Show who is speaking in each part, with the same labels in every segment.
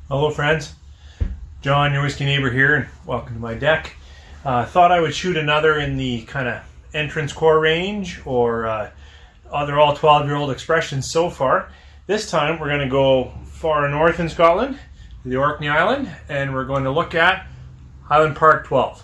Speaker 1: Hello friends, John, your whiskey neighbor here, and welcome to my deck. Thought I would shoot another in the kind of entrance core range, or they're all 12-year-old expressions so far. This time we're going to go far north in Scotland, to the Orkney Island, and we're going to look at Highland Park 12.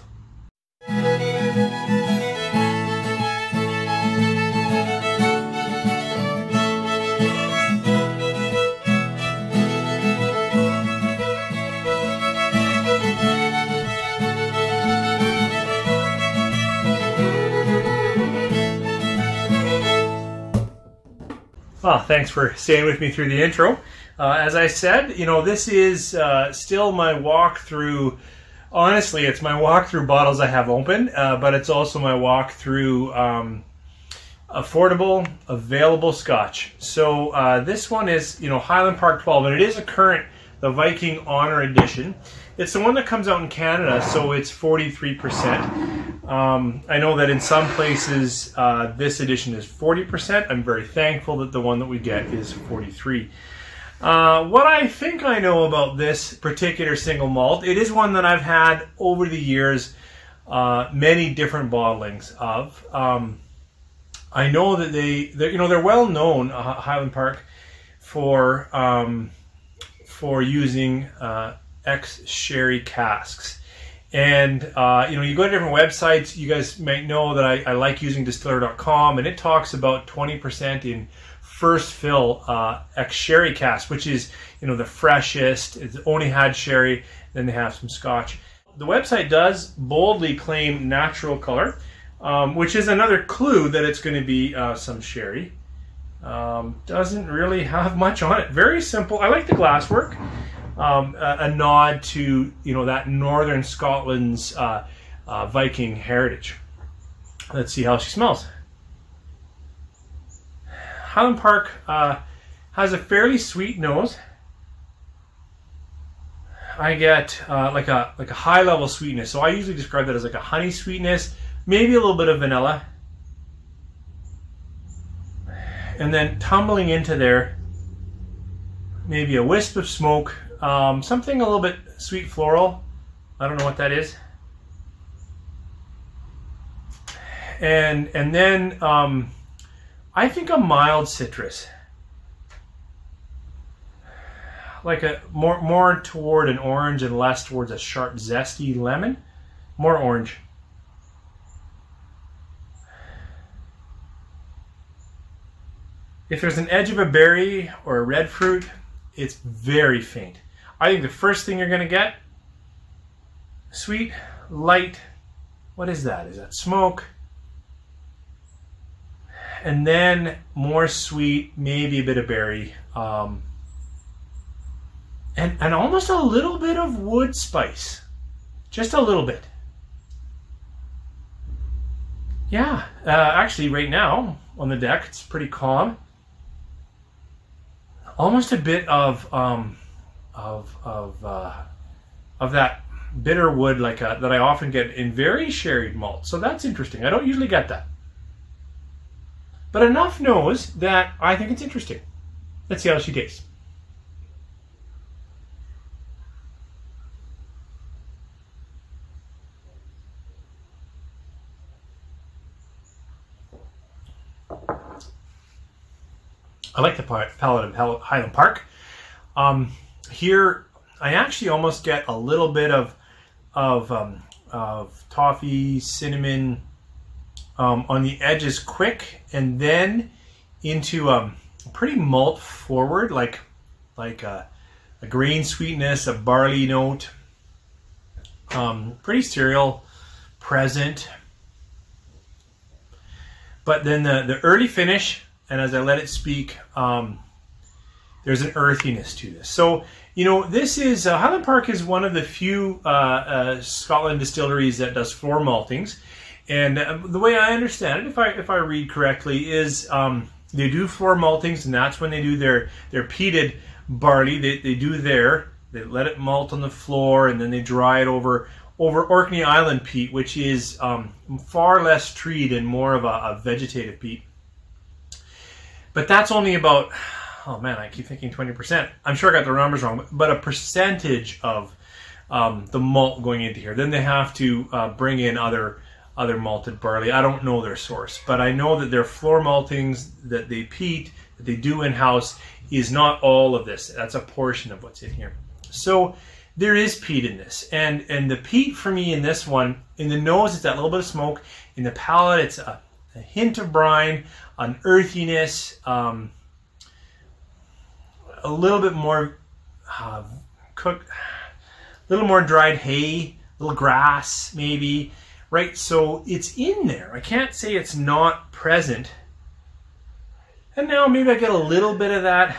Speaker 1: Well, thanks for staying with me through the intro. As I said, you know, this is still my walk-through. Honestly, it's my walk-through bottles I have open, but it's also my walk-through affordable, available Scotch. So this one is, you know, Highland Park 12, and it is the Viking Honor Edition. It's the one that comes out in Canada, so it's 43%. I know that in some places this edition is 40%. I'm very thankful that the one that we get is 43%. What I think I know about this particular single malt, it is one that I've had over the years many different bottlings of. I know that they're well known, Highland Park, for using ex-sherry casks. And you know, you go to different websites. You guys might know that I like using distiller.com, and it talks about 20% in first fill ex-sherry casks, which is, you know, the freshest. It's only had sherry, then they have some Scotch. The website does boldly claim natural color, which is another clue that it's going to be some sherry. Doesn't really have much on it. Very simple. I like the glasswork. A nod to, you know, that northern Scotland's Viking heritage. Let's see how she smells. Highland Park has a fairly sweet nose. I get like a high level sweetness. So I usually describe that as like a honey sweetness, maybe a little bit of vanilla, and then tumbling into there, maybe a wisp of smoke. Something a little bit sweet floral. I don't know what that is. And then I think a mild citrus, like a more toward an orange and less towards a sharp, zesty lemon. More orange. If there's an edge of a berry or a red fruit, it's very faint. I think the first thing you're going to get, sweet, light, what is that? Is that smoke? And then more sweet, maybe a bit of berry, and almost a little bit of wood spice. Just a little bit. Yeah, actually right now on the deck it's pretty calm. Almost a bit of that bitter wood, that I often get in very sherried malt. So that's interesting. I don't usually get that, but enough nose that I think it's interesting. Let's see how she tastes. I like the palate of Highland Park. Here, I actually almost get a little bit of toffee, cinnamon on the edges, quick, and then into pretty malt forward, like a grain sweetness, a barley note, pretty cereal present. But then the early finish. And as I let it speak, there's an earthiness to this. So, you know, this is Highland Park is one of the few Scotland distilleries that does floor maltings. And the way I understand it, if I read correctly, is they do floor maltings, and that's when they do their peated barley. They let it malt on the floor, and then they dry it over Orkney Island peat, which is far less treed and more of a vegetative peat. But that's only about oh man, I keep thinking 20%. I'm sure I got the numbers wrong, but a percentage of the malt going into here. Then they have to bring in other malted barley. I don't know their source, but I know that their floor maltings that they peat, that they do in-house, is not all of this. That's a portion of what's in here. So there is peat in this, and the peat for me in this one, in the nose, it's that little bit of smoke. In the palate, it's a hint of brine, an earthiness, a little bit more cooked, a little more dried hay, a little grass maybe, right? So it's in there. I can't say it's not present. And now maybe I get a little bit of that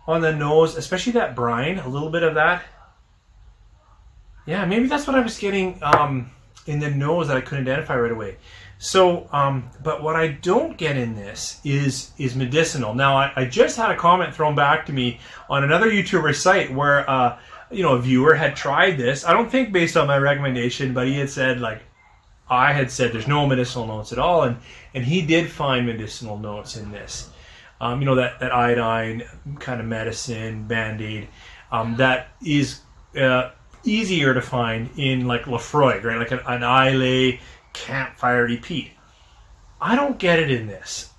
Speaker 1: on the nose, especially that brine, a little bit of that. Yeah, maybe that's what I was getting in the nose that I couldn't identify right away. So, but what I don't get in this is medicinal. Now, I just had a comment thrown back to me on another YouTuber site where, you know, a viewer had tried this. I don't think based on my recommendation, but he had said, like, I had said there's no medicinal notes at all, and he did find medicinal notes in this. You know, that iodine kind of medicine, Band-Aid, that is easier to find in like Lafroig, right? Like an Islay campfire peat. I don't get it in this,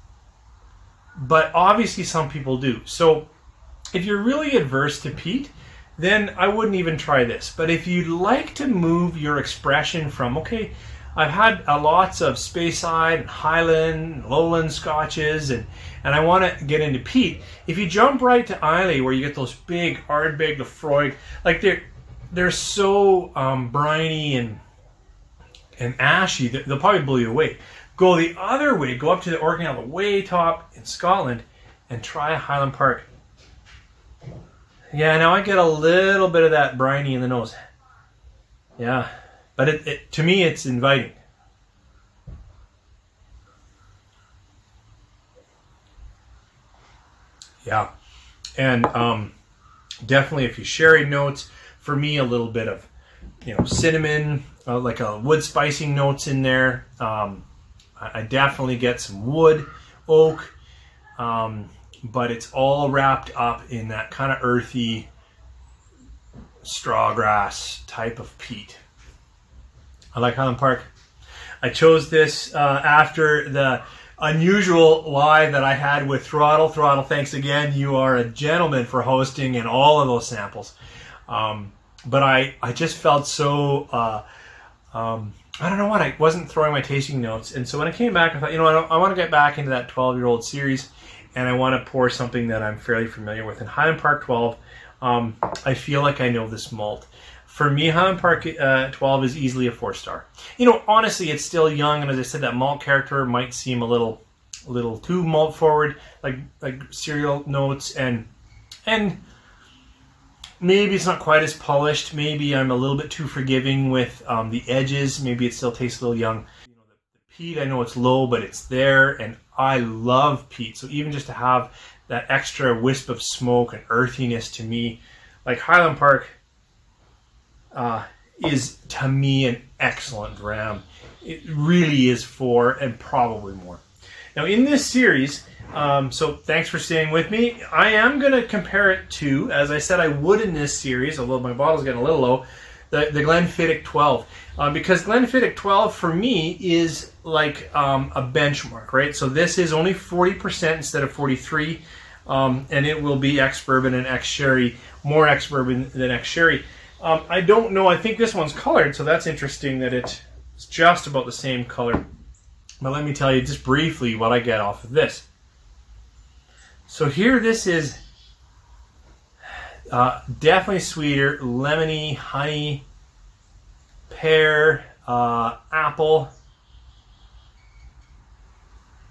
Speaker 1: but obviously some people do. So if you're really adverse to peat, then I wouldn't even try this. But if you'd like to move your expression from, okay, I've had lots of Speyside and Highland and Lowland Scotches, and I want to get into peat. If you jump right to Islay, where you get those big Ardbeg, Lafroig, like they're so briny and ashy that they'll probably blow you away. Go the other way, go up to the Orkney, the way top in Scotland, and try Highland Park. Yeah, now I get a little bit of that briny in the nose. Yeah, but it to me it's inviting. Yeah, and definitely if you sherried notes, for me a little bit of, you know, cinnamon, like a wood spicing notes in there. I definitely get some wood, oak, but it's all wrapped up in that kind of earthy strawgrass type of peat. I like Highland Park. I chose this after the unusual live that I had with Throttle. Throttle, thanks again. You are a gentleman for hosting and all of those samples. But I just felt so, I don't know what, I wasn't throwing my tasting notes. And so when I came back, I thought, you know, I want to get back into that 12-year-old series, and I want to pour something that I'm fairly familiar with. In Highland Park 12, I feel like I know this malt. For me, Highland Park 12 is easily a 4-star. You know, honestly, it's still young, and as I said, that malt character might seem a little too malt forward, like cereal notes, and maybe it's not quite as polished. Maybe I'm a little bit too forgiving with the edges. Maybe it still tastes a little young. You know, the peat, I know it's low, but it's there, and I love peat. So even just to have that extra wisp of smoke and earthiness, to me, like Highland Park is, to me, an excellent dram. It really is 4 and probably more. Now in this series, so thanks for staying with me. I am going to compare it to, as I said I would in this series, although my bottle's getting a little low, the Glenfiddich 12. Because Glenfiddich 12 for me is like a benchmark, right? So this is only 40% instead of 43, and it will be ex-bourbon and ex-sherry, more ex-bourbon than ex-sherry. I don't know, I think this one's colored, so that's interesting that it's just about the same color. But let me tell you just briefly what I get off of this. So here, this is definitely sweeter, lemony, honey, pear, apple.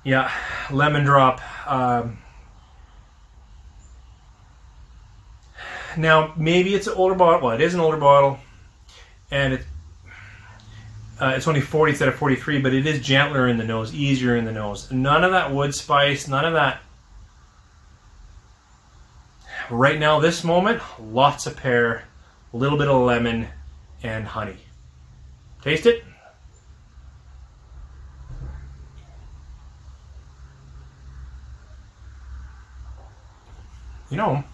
Speaker 1: Yeah, lemon drop. Now, maybe it's an older bottle. Well, it is an older bottle, and it's only 40 instead of 43, but it is gentler in the nose, easier in the nose. None of that wood spice, none of that. Right now, this moment, lots of pear, a little bit of lemon, and honey. Taste it. you know,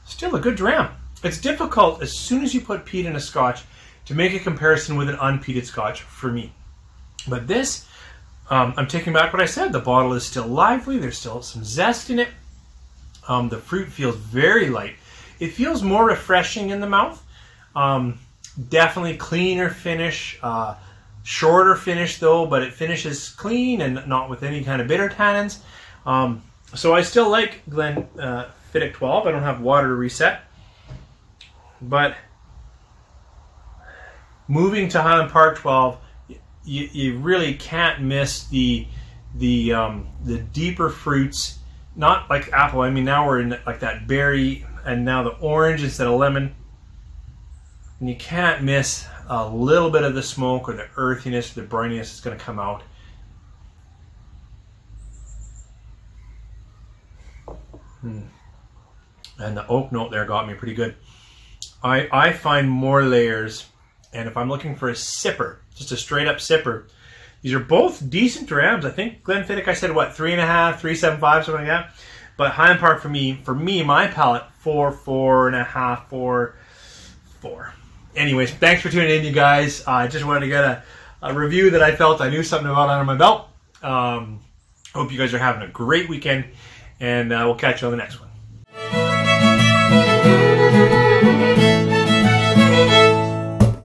Speaker 1: still a good dram. It's difficult as soon as you put peat in a Scotch to make a comparison with an unpeated Scotch for me. But this, I'm taking back what I said. The bottle is still lively. There's still some zest in it. The fruit feels very light. It feels more refreshing in the mouth. Definitely cleaner finish, shorter finish though, but it finishes clean and not with any kind of bitter tannins. So I still like Glenfiddich 12. I don't have water to reset. But moving to Highland Park 12, you really can't miss the deeper fruits. Not like apple. I mean, now we're in like that berry, and now the orange instead of lemon. And you can't miss a little bit of the smoke or the earthiness, the brininess that's going to come out. And the oak note there got me pretty good. I find more layers, and if I'm looking for a sipper, just a straight up sipper, these are both decent drams. I think Glenfiddich, I said, what, 3.5, 3.75, something like that. But Highland Park for me, my palate, 4, 4.5, 4. Anyways, thanks for tuning in, you guys. I just wanted to get a review that I felt I knew something about under my belt. Hope you guys are having a great weekend, and we'll catch you on the next one.